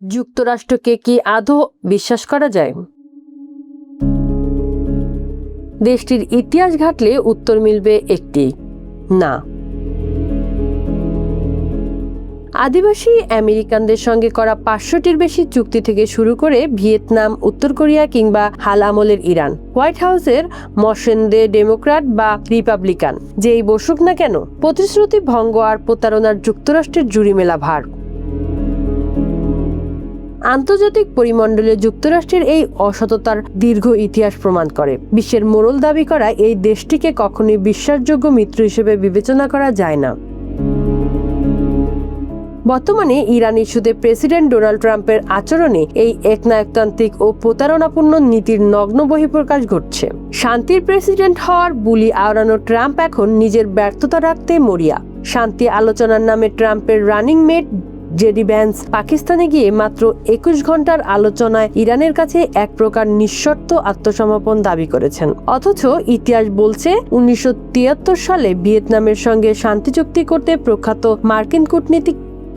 যুক্তরাষ্ট্রকে কি আদৌ বিশ্বাস করা যায়? দেশটির ইতিহাস ঘাটলে উত্তর মিলবে একটি, না। আদিবাসী আমেরিকানদের সঙ্গে করা 500টির বেশি চুক্তি থেকে শুরু করে ভিয়েতনাম, উত্তর কোরিয়া কিংবা হাল আমলের ইরান, হোয়াইট হাউসের মসেন্দে ডেমোক্র্যাট বা রিপাবলিকান যেই বসুক না কেন, প্রতিশ্রুতি ভঙ্গ আর প্রতারণার যুক্তরাষ্ট্রের জুড়ি মেলা ভার। আন্তর্জাতিক পরিমণ্ডলে যুক্তরাষ্ট্রের এই অসততার দীর্ঘ ইতিহাস প্রমাণ করে বিশ্বের মোড়ল দাবি করা এই দেশটিকে কখনোই বিশ্বাসযোগ্য মিত্র হিসেবে বিবেচনা করা যায় না। বর্তমানে ইরান ইস্যুতে প্রেসিডেন্ট ডোনাল্ড ট্রাম্পের আচরণে এই একনায়কতান্ত্রিক ও প্রতারণাপূর্ণ নীতির নগ্ন বহিঃপ্রকাশ ঘটছে। শান্তির প্রেসিডেন্ট হওয়ার বুলি আওড়ানো ট্রাম্প এখন নিজের ব্যর্থতা রাখতে মরিয়া। শান্তি আলোচনার নামে ট্রাম্পের রানিং মেট জেডি ভ্যান্স পাকিস্তানে গিয়ে মাত্র 21 ঘন্টার আলোচনায় ইরানের কাছে এক প্রকার নিঃশর্ত আত্মসমর্পণ দাবি করেছেন। অথচ ইতিহাস বলছে 1973 সালে ভিয়েতনামের সঙ্গে শান্তি চুক্তি করতে প্রখ্যাত মার্কিন কূটনীতিক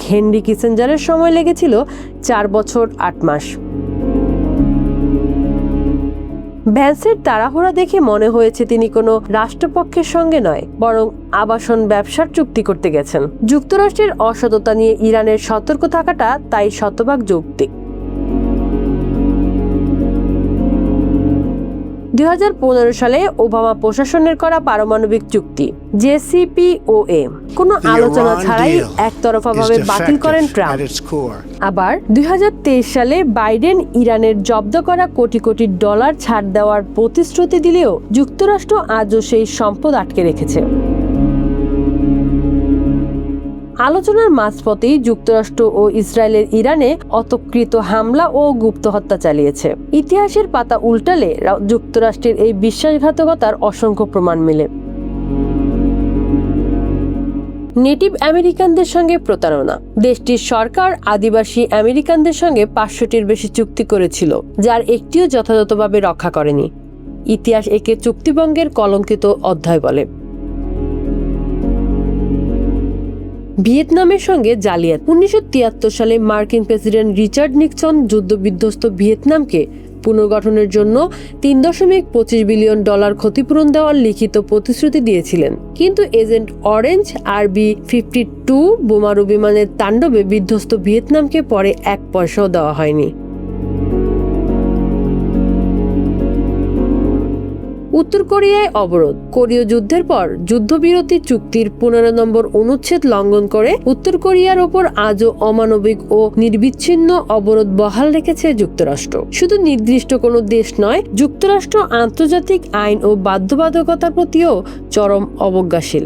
হেনরি কিসিঞ্জারের সময় লেগেছিল 4 বছর 8 মাস। ভ্যান্সের তাড়াহুড়া দেখে মনে হয়েছে তিনি কোনো রাষ্ট্রপক্ষের সঙ্গে নয়, বরং আবাসন ব্যবসার চুক্তি করতে গেছেন। যুক্তরাষ্ট্রের অসততা নিয়ে ইরানের সতর্ক থাকাটা তাই শতভাগ যৌক্তিক। 2015 সালে ওবামা প্রশাসনের করা পারমাণবিক চুক্তি JCPOA কোনো আলোচনা ছাড়াই একতরফাভাবে বাতিল করেন ট্রাম্প। আবার 2023 সালে বাইডেন ইরানের জব্দ করা কোটি কোটি ডলার ছাড় দেওয়ার প্রতিশ্রুতি দিলেও যুক্তরাষ্ট্র আজও সেই সম্পদ আটকে রেখেছে। আলোচনার মাঝপথেই যুক্তরাষ্ট্র ও ইসরায়েলের ইরানে অতর্কিত হামলা ও গুপ্ত হত্যা চালিয়েছে। ইতিহাসের পাতা উল্টালে যুক্তরাষ্ট্রের এই বিশ্বাসঘাতকতার অসংখ্য প্রমাণ মেলে। নেটিভ আমেরিকানদের সঙ্গে প্রতারণা। দেশটির সরকার আদিবাসী আমেরিকানদের সঙ্গে 500টির বেশি চুক্তি করেছিল, যার একটিও যথাযথভাবে রক্ষা করেনি। ইতিহাস একে চুক্তিভঙ্গের কলঙ্কিত অধ্যায় বলে। ভিয়েতনামের সঙ্গে জালিয়াত। 1973 সালে মার্কিন প্রেসিডেন্ট রিচার্ড নিক্সন যুদ্ধবিধ্বস্ত ভিয়েতনামকে পুনর্গঠনের জন্য $3.25 বিলিয়ন ক্ষতিপূরণ দেওয়ার লিখিত প্রতিশ্রুতি দিয়েছিলেন। কিন্তু এজেন্ট অরেঞ্জ RB-52 বোমারু বিমানের তাণ্ডবে বিধ্বস্ত ভিয়েতনামকে পরে 1 পয়সাও দেওয়া হয়নি। উত্তর কোরিয়ায় অবরোধ। কোরীয় যুদ্ধের পর যুদ্ধবিরতি চুক্তির 15 নম্বর অনুচ্ছেদ লঙ্ঘন করে উত্তর কোরিয়ার ওপর আজও অমানবিক ও নির্বিচ্ছিন্ন অবরোধ বহাল রেখেছে যুক্তরাষ্ট্র। শুধু নির্দিষ্ট কোনো দেশ নয়, যুক্তরাষ্ট্র আন্তর্জাতিক আইন ও বাধ্যবাধকতার প্রতিও চরম অবজ্ঞাশীল।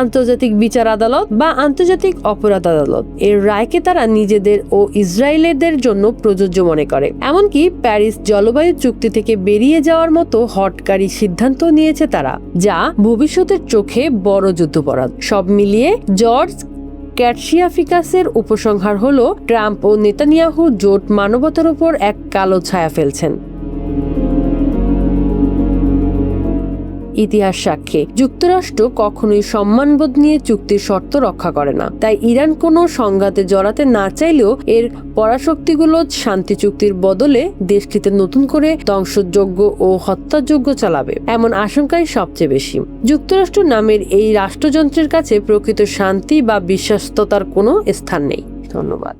আন্তর্জাতিক বিচার আদালত বা আন্তর্জাতিক অপরাধ আদালত এর রায়কে তারা নিজেদের ও ইসরায়েলের জন্য প্রযোজ্য মনে করে। এমনকি প্যারিস জলবায়ু চুক্তি থেকে বেরিয়ে যাওয়ার মতো হঠকারী সিদ্ধান্ত নিয়েছে তারা, যা ভবিষ্যতের চোখে বড় যুদ্ধাপরাধ। সব মিলিয়ে জর্জ ক্যাটসিয়াফিকাসের উপসংহার হলো, ট্রাম্প ও নেতানিয়াহু জোট মানবতার উপর এক কালো ছায়া ফেলছেন। ইতিহাস সাক্ষী, যুক্তরাষ্ট্র কখনোই সম্মানবোধ নিয়ে চুক্তির শর্ত রক্ষা করে না। তাই ইরান কোনো সংঘাতে জড়াতে না চাইলেও এর পরাশক্তিগুলো শান্তি চুক্তির বদলে দেশটিতে নতুন করে ধ্বংসযোগ্য ও হত্যাযোগ্য চালাবে, এমন আশঙ্কাই সবচেয়ে বেশি। যুক্তরাষ্ট্র নামের এই রাষ্ট্রযন্ত্রের কাছে প্রকৃত শান্তি বা বিশ্বাসতার কোনো স্থান নেই। ধন্যবাদ।